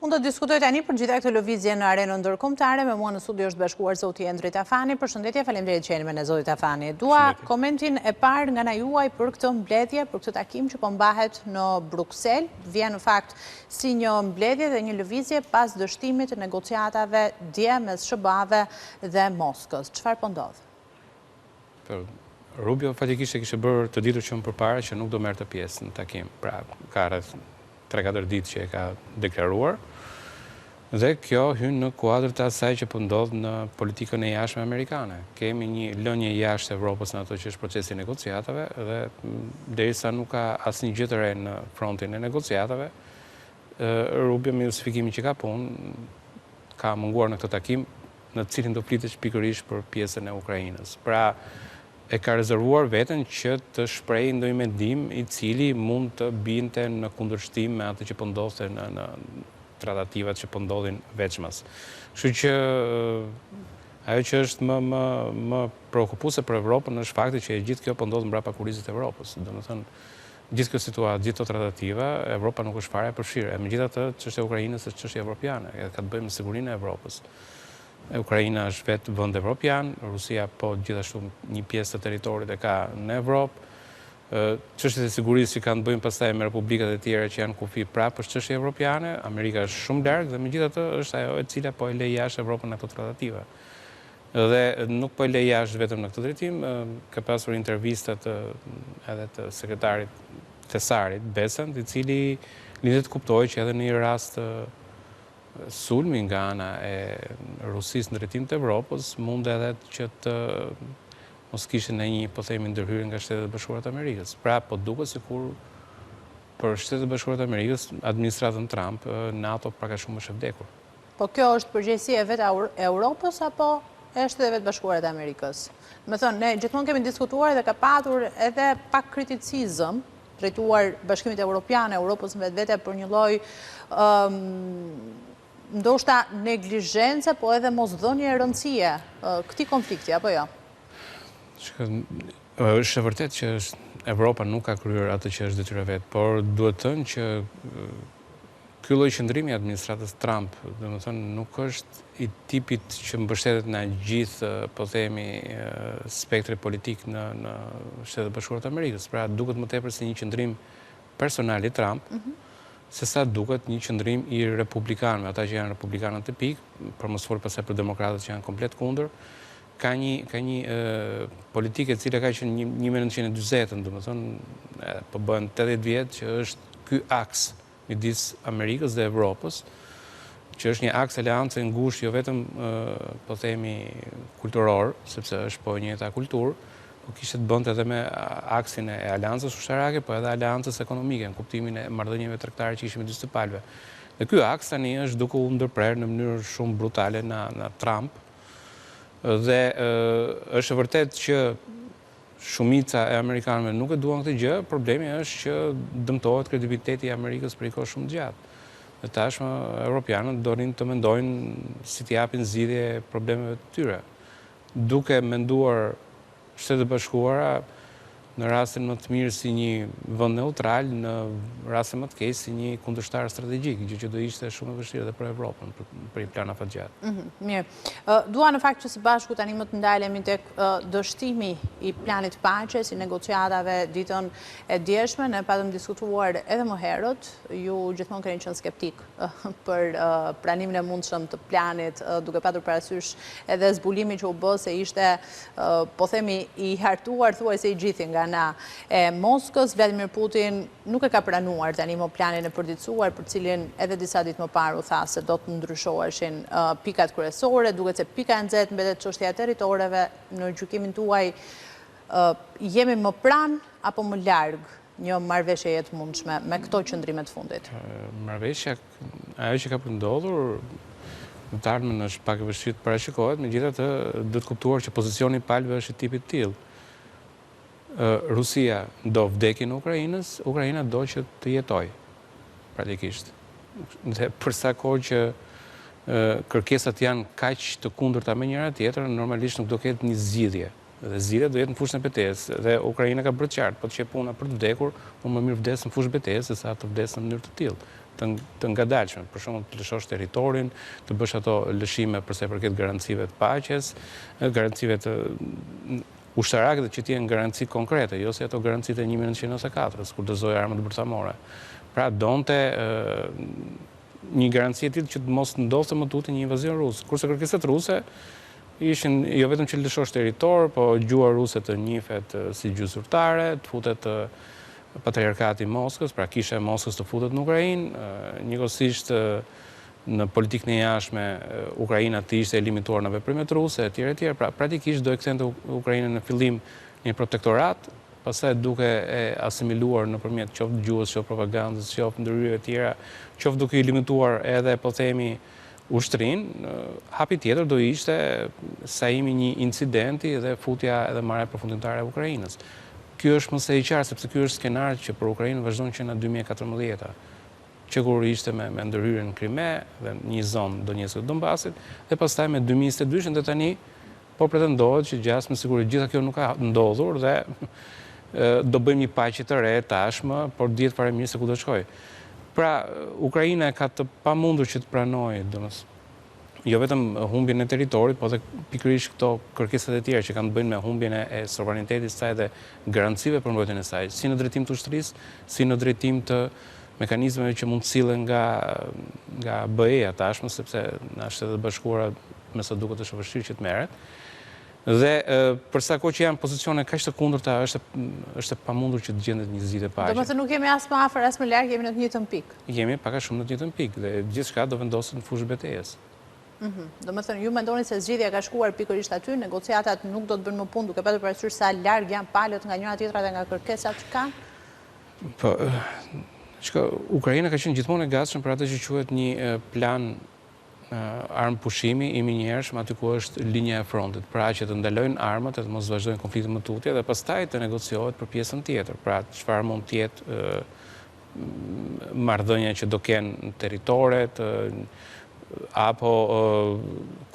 Unë do të diskutoj tani për gjitha këtë lëvizje në arenën ndërkombëtare. Me mua në studio është bashkuar zoti Endri Tafani. Përshëndetje, faleminderit që jeni me ne zoti Tafani. Dua komentin e parë nga juaj për këtë mbledhje, për këtë takim që po mbahet në Bruksel. Vjen në fakt si një mbledhje dhe një lëvizje pas dështimit të negociatave dje mes SBA-ve dhe Moskës. Çfarë po ndodh? Rubio fatikisht e kishte bërë të ditur që më përpara që nuk do merrte pjesë në takim. Pra, ka rreth 3-4 ditë që e ka deklaruar. Dhe kjo hyn në kuadër të asaj që po ndodh në politikën e jashtme amerikane. Kemi një lënje jashtë Evropës në ato që është procesi i negociatave dhe derisa nuk ka asnjë gjë të re në frontin e negociatave, Rubio me justifikimin që ka punë ka munguar në këtë takim në cilin do flitet pikërisht për pjesën e Ukrainës. Pra, e ka rezervuar veten që të shprehë ndonjë mendim i cili mund të binte në kundërshtim me atë që po ndodhte në tratativat që po ndodhin veçmas. Kështu që ajo që është më preokupuese për Evropën është fakti që gjithë kjo po ndodh mbrapa kurizit të Evropës. Domethënë, gjithë kjo situatë, gjithë këto tratativa, Evropa nuk është fare e përfshirë. Megjithatë, çështja e Ukrainës është çështje evropiane, ka të bëjë me sigurinë e Evropës. Ukraina është vetë vend evropian, Rusia po gjithashtu një pjesë të territorit e ka në Evropë. Çështjet e sigurisë që kanë të bëjnë pastaj me republikat e tjera që janë kufi prapë është çështje evropiane, Amerika është shumë larg dhe megjithatë është ajo e cila po e lë jashtë Evropën në këto tratativa. Dhe nuk po e lë jashtë vetëm në këtë drejtim, ka pasur intervistat edhe të sekretarit Thesarit Besant, i cili lindet kuptoi që edhe në një rast sulmi nga ana e Rusisë në drejtim të Evropës mund edhe që të mos kishte në një, po themi, ndërhyrje nga Shtetet e Bashkuara të Amerikës. Pra, po duket sikur për Shtetet e Bashkuara të Amerikës, administratën Trump, NATO pra ka shumë është e vdekur. Po kjo është përgjegjësia e vetë e Europës apo e Shteteve të Bashkuara të Amerikës? Me thënë, ne gjithmonë kemi diskutuar dhe ka patur edhe pak kriticizëm drejtuar Bashkimit Evropian, Europës në vetvete për një lloj ndoshta neglizhence, po edhe mosdhënie rëndësie këtij konflikti apo jo? Është e vërtetë që Evropa nuk ka kryer atë që është detyra vet, por duhet të thënë që ky lloj qëndrimi i administratës Trump, domethënë nuk është i tipit që mbështetet në gjithë, po themi, spektri politik në Shtetet e Bashkuara të Amerikës. Pra, duket më tepër si një qëndrim personal i Trump, sesa duket një qëndrim i republikanëve, ata që janë republikanët e pikë, për mos fol pastaj për demokratët që janë komplet kundër. Ka një politikë e cila ka qenë 1940, domethënë po bën 80 vjet që është ky aks midis Amerikës dhe Evropës, që është një aks aleance ngushtë jo vetëm po themi kulturor, sepse është po një njëjta kulturë, po kishte të bënte edhe me aksin e aleancës ushtarake, po edhe aleancës ekonomike, në kuptimin e marrëdhënieve tregtare që kishin midis të palëve. Dhe ky aks tani është duke u ndërprerë në mënyrë shumë brutale në Trump. Dhe është vërtet që shumica e amerikanëve nuk e duan këtë gjë, problemi është që dëmtohet kredibiliteti i Amerikës për kohë shumë gjatë. Dhe tashmë europianët donin të mendojnë si t'i japin zgjidhje problemeve të tyre. Duke menduar Shtetet e Bashkuara në rastin më të mirë si një vend neutral, në rastin më të keq si një kundërshtar strategjik, gjë që do ishte shumë e vështirë edhe për Evropën, për një plan afatgjatë. Mirë. Dua në fakt që së bashku tani më të ndalemi tek dështimi i planit paqes, i negociatave ditën e djeshme. Ne patëm diskutuar edhe më herët, ju gjithmonë keni qenë skeptik për pranimin e mundshëm të planit, duke patur parasysh edhe zbulimin që u bë se ishte, po themi, i hartuar thuajse i gjithë nga ana e Moskës. Vladimir Putin nuk e ka pranuar tani më planin e përditësuar, për cilin edhe disa ditë më parë u tha se do të ndryshoheshin pikat kryesore, duket se pika e nxehtë mbetet çështja e territoreve. Në gjykimin tuaj, jemi më pranë apo më larg një marrëveshje e të mundshme me këto qëndrime të fundit? Marrëveshja, ajo që ka ndodhur në të ardhmen është pak e vështirë të parashikohet, megjithatë duhet kuptuar që pozicioni i palëve është i tipit të tillë. Rusia do vdekjen e Ukrainës, Ukraina do që të jetoj, praktikisht. Dhe për sa kohë që kërkesat janë kaq të kundërta me njëra tjetrën, normalisht nuk do ketë një zgjidhje. Dhe zgjidhja do jetë në fushën e betejës. Dhe Ukraina ka bërë qartë, po të që puna për të vdekur, më mirë vdes në fushë betejës se sa të vdes në mënyrë të tillë. të ngadalshme, për shembull të lëshosh territorin, të bësh ato lëshime përsa i përket garancive të paqes, garancive të ushtarake që të jenë garanci konkrete, jo si ato garancitë e 1994, kur dëzoi armët bërthamore. Pra donte një garanci e tillë që të mos ndodhte më tutje një invazion rus. Kurse kërkesat ruse ishin jo vetëm që lëshosh territor, po gjua ruse të njihet si gjysmë zyrtare, të futet patriarkati i Moskës, pra kisha e Moskës të futet në Ukrainë, njëkohësisht në politikën e jashtme Ukraina të ishte e limituar në veprimet ruse, etj. Pra praktikisht do e kthente Ukrainën në fillim një protektorat, pastaj duke e asimiluar nëpërmjet qoftë gjuhës, qoftë propagandës, qoftë ndryrave të tjera, qoftë duke i limituar edhe po themi ushtrinë, hapi tjetër do ishte sajimi një incidenti dhe futja edhe marrja përfundimtare e Ukrainës. Ky është më së i qartë sepse ky është skenari që për Ukrainën vazhdon që në 2014, që kur ishte me ndërhyrjen në Krime dhe një zonë Donetskut Donbasit, dhe pastaj me 2022 dhe tani po pretendohet që gjasë me siguri gjitha kjo nuk ka ndodhur dhe do bëjmë një paqe të re tashmë, por dihet fare mirë se ku do shkojë. Pra, Ukraina ka të pamundur që të pranojë, jo vetëm humbjen e territorit, po dhe pikërisht këto kërkesat e tjera që kanë të bëjnë me humbjen e sovranitetit saj dhe garancive për mbrojtjen e saj, si në drejtim të ushtrisë, si në drejtim të mekanizmeve që mund të sillen nga BE-ja tashmë, sepse në Shtetet Bashkuara me sa duket është vështirë që të merret. Dhe për sa kohë që janë pozicione kaq të kundërta, është e pamundur që të gjendet një zgjidhje paqe. Domethënë nuk jemi as më afër as më larg, jemi në të njëjtën pikë. Jemi pak a shumë në të njëjtën pikë dhe gjithçka do vendoset në fushë betejës. Domethënë ju mendoni se zgjidhja ka shkuar pikërisht aty, negociatat nuk do të bëjnë më punë duke patur parasysh sa larg janë palët nga njëra tjetra dhe nga kërkesat që kanë? Po, Ukraina ka qenë gjithmonë e gatshme për atë që quhet një plan armë pushimi i minjershëm aty ku është linja e frontit, pra që të ndalojnë armat e të mos vazhdojnë konfliktet më tutje dhe pastaj të negociohet për pjesën tjetër, pra çfarë mund të jetë marrëdhënia që do kenë teritoret apo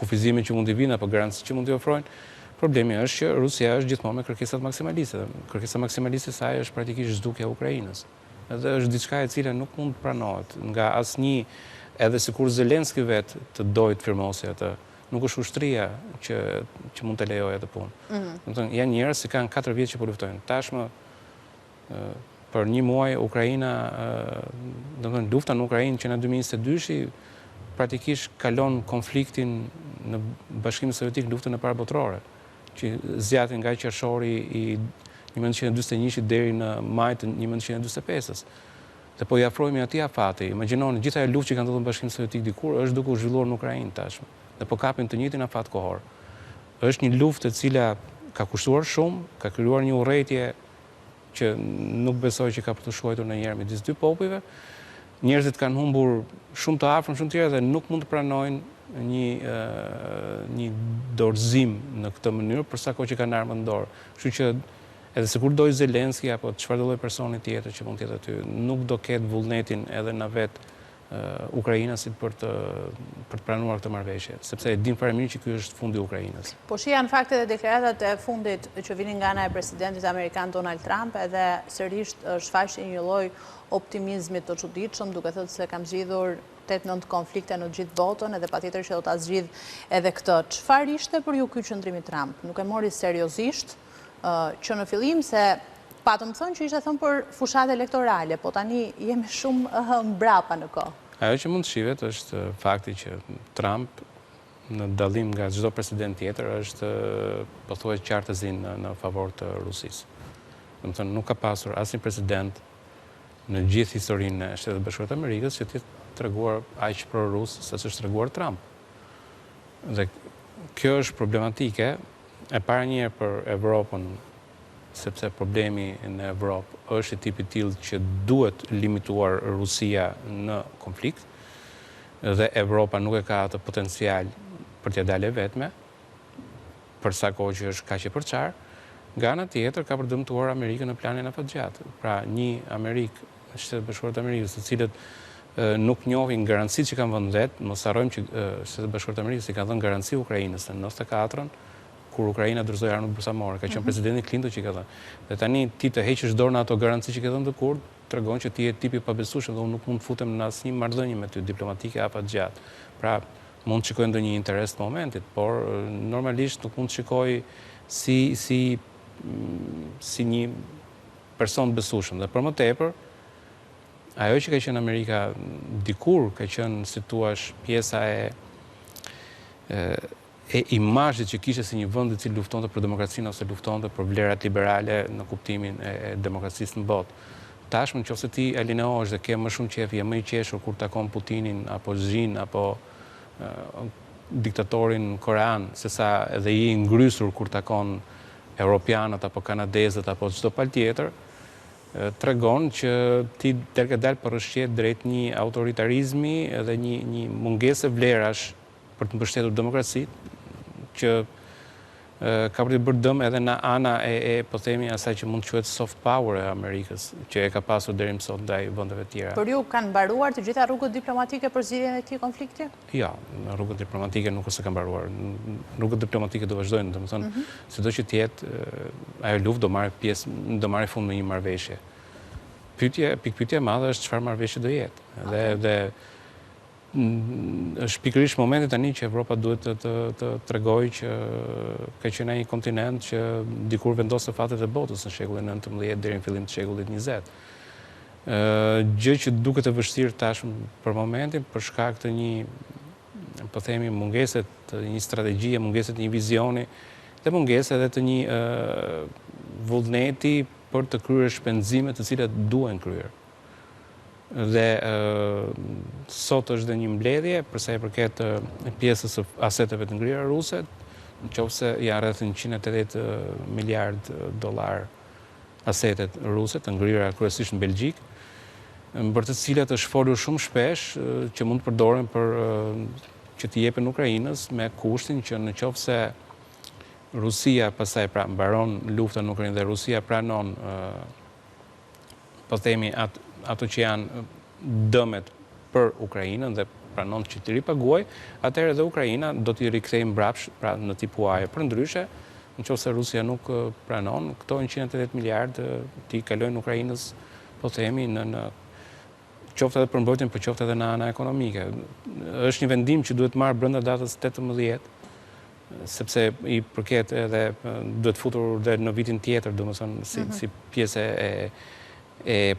kufizime që mund të vinë apo garanci që mund të ofrojnë. Problemi është që Rusia është gjithmonë me kërkesat maksimaliste. Kërkesa maksimaliste e saj është praktikisht zhdukja e Ukrainës. Edhe është diçka e cila nuk mund të pranohet nga asnjë. Edhe sikur Zelenski vetë të dojë të firmosë atë, nuk është ushtria që mund të lejojë atë punë. Janë njerëz që kanë 4 vjet që po luftojnë. Tashmë për një muaj Ukraina, domethënë lufta në Ukrainë që në 2022 praktikisht kalon konfliktin në Bashkimin Sovjetik, luftën e parë botërore, që zgjati nga qershori i 1941 deri në maj të 1945-s. Dhe po i afrojmë atij afati. Imagjinoni gjithë ajo luftë që kanë ndodhur në Bashkimin Sovjetik dikur është duke u zhvilluar në Ukrainë tashmë. Dhe po kapin të njëjtin afat kohor. Është një luftë e cila ka kushtuar shumë, ka krijuar një urrëtie që nuk besoj që ka për të shkruar ndonjëherë midis dy popujve. Njerëzit kanë humbur shumë të afërm, shumë të tjerë dhe nuk mund të pranojnë një dorëzim në këtë mënyrë për sa kohë që kanë armën në dorë. Kështu që edhe sikur doj Zelenski apo çfarë do lloj personi tjetër që mund të jetë aty, nuk do ketë vullnetin edhe në vetë ukrainasit për të pranuar këtë marrëveshje, sepse e din fare mirë që ky është fundi i Ukrainës. Po janë fakte dhe deklaratat e fundit që vinin nga ana e presidentit amerikan Donald Trump, edhe sërish shfaqi një lloj optimizmi të çuditshëm, duke thënë se kam zgjidhur 8-9 konflikte në gjithë botën edhe patjetër që do ta zgjidh edhe këtë. Çfarë ishte për ju ky qëndrimi Trump? Nuk e mori seriozisht? Që në fillim se patëm thënë që ishte thënë për fushat elektorale, po tani jemi shumë mbrapa në kohë. Ajo që mund të shihet është fakti që Trump, në dallim nga çdo president tjetër, është pothuajse qartëzin në favor të Rusisë. Domethënë nuk ka pasur asnjë president në gjithë historinë e Shtetit Bashkuar të Amerikës që të treguar aq pro-rus sa është treguar Trump. Dhe kjo është problematike e para një për Evropën, sepse problemi në Evropë është i tipit tillë që duhet limituar Rusia në konflikt dhe Evropa nuk e ka atë potencial për t'ia dalë vetme, për sa kohë që është kaq e përçar. Nga ana tjetër ka për dëmtuar Amerikën në planin afatgjatë. Pra një Amerikë, Shtetet Bashkuara të Amerikës, të cilët nuk njohin garancitë që kanë vënë vet, mos harrojmë që Shtetet Bashkuara të Amerikës i kanë dhënë garanci Ukrainës në 94-ën, kur Ukraina dorëzoi armët bërësamore. Ka qenë presidenti Clinton që ka thënë. Dhe tani ti të heqësh dorë në ato garanci që ke dhënë të Kurd, tregon që ti je tipi pabesueshëm dhe unë nuk mund të futem në asnjë marrëdhënie me ty diplomatike apo të gjatë. Pra, mund të shikoj ndonjë interes të momentit, por normalisht nuk mund të shikoj si një person besueshëm. Dhe për më tepër, ajo që ka qenë Amerika dikur ka qenë, si thua, pjesa e imazhit që kishte si një vend i cili luftonte për demokracinë ose luftonte për vlerat liberale në kuptimin e demokracisë në botë. Tashmë nëse ti alineohesh dhe ke më shumë qejf, je më i qeshur kur takon Putinin apo Xhin apo diktatorin korean, sesa edhe i ngrysur kur takon europianët apo kanadezët apo çdo palë tjetër, tregon që ti dalë përrëshqet drejt një autoritarizmi dhe një mungese vlerash për të mbështetur demokracitë, që ka për të bërë dëm edhe në ana po themi asaj që mund të quhet soft power e Amerikës, që e ka pasur deri më sot ndaj vendeve tjera. Për ju kanë mbaruar të gjitha rrugët diplomatike për zgjidhjen e këtij konflikti? Jo, rrugët diplomatike nuk është se kanë mbaruar. Rrugët diplomatike do vazhdojnë, domethënë, sido që të jetë, ajo luftë do marrë fund me një marrëveshje. Pikpyetja e madhe është çfarë marrëveshje do jetë. Dhe është pikërisht momenti tani që Evropa duhet të tregojë që ka qenë ai kontinent që dikur vendosë fatet e botës në shekullin 19 deri në fillim të shekullit 20. Gjë që duket e vështirë tashmë për momentin për shkak të një, po themi, mungese të një strategjie, mungese të një vizioni dhe mungese edhe të një vullneti për të kryer shpenzime të cilat duhen kryer. Dhe sot është dhe një mbledhje për sa i përket pjesës së aseteve të ngrira ruse, nëse janë rreth 180 miliard dollar asetet ruse të ngrira kryesisht në Belgjik, për të cilat është folur shumë shpesh që mund të përdoren për që t'i jepen Ukrainës, me kushtin që nëse Rusia pastaj mbaron luftën në Ukrainë dhe Rusia pranon po themi ato që janë dëmet për Ukrainën dhe pranon që t'i ripaguaj, atëherë edhe Ukraina do t'i rikthejë mbrapsht, pra në tip huaje. Përndryshe, nëse Rusia nuk pranon, këto 180 miliard t'i kalojnë Ukrainës, po themi, në qoftë edhe për mbrojtjen, por qoftë edhe në ana ekonomike. Është një vendim që duhet marrë brenda datës 18, sepse i përket edhe duhet futur dhe në vitin tjetër, domethënë si pjesë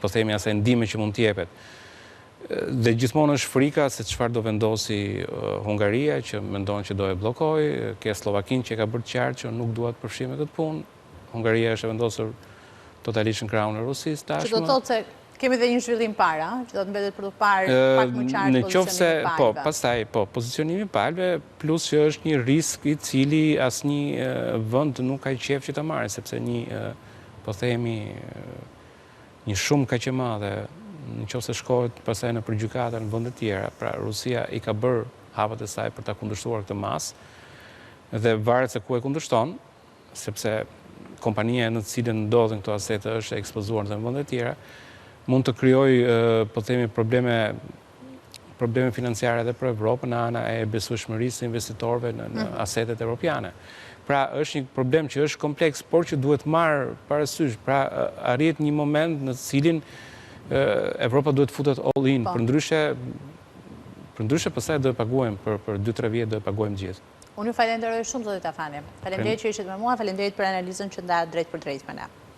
po themi asaj ndihme që mund t'jepet. Dhe gjithmonë është frika se çfarë do vendosi Hungaria, që mendon që do e bllokojë, ke Slovakinë që ka bërë qartë që nuk dua të përfshi me këtë punë. Hungaria është e vendosur totalisht në krahun e Rusisë tashmë. Që do thotë se kemi dhe një zhvillim para, që do të mbetet për të parë pak më qartë pozicionimi i palëve. Pastaj, pozicionimi i palëve, plus që është një risk i cili asnjë vend nuk ka qejf që ta marrë, sepse një, po themi, një shumë kaq e madhe, nëse shkohet pastaj në gjykata në vende tjera, pra Rusia i ka bërë hapat e saj për ta kundërshtuar këtë masë dhe varet se ku e kundërshton, sepse kompania në të cilën ndodhin këto asete është ekspozuar në vende tjera, mund të krijojë, po themi, probleme financiare edhe për Evropën në ana e besueshmërisë së investitorëve në asetet evropiane. Pra është një problem që është kompleks, por që duhet marrë parasysh. Pra arrit një moment në cilin Evropa duhet futet all in, përndryshe pastaj do e paguajmë për 2-3 vjet do e paguajmë gjithë. Unë ju falenderoj shumë, zoti Tafani. Faleminderit që ishit me mua, faleminderit për analizën që nda drejt për drejt me ne.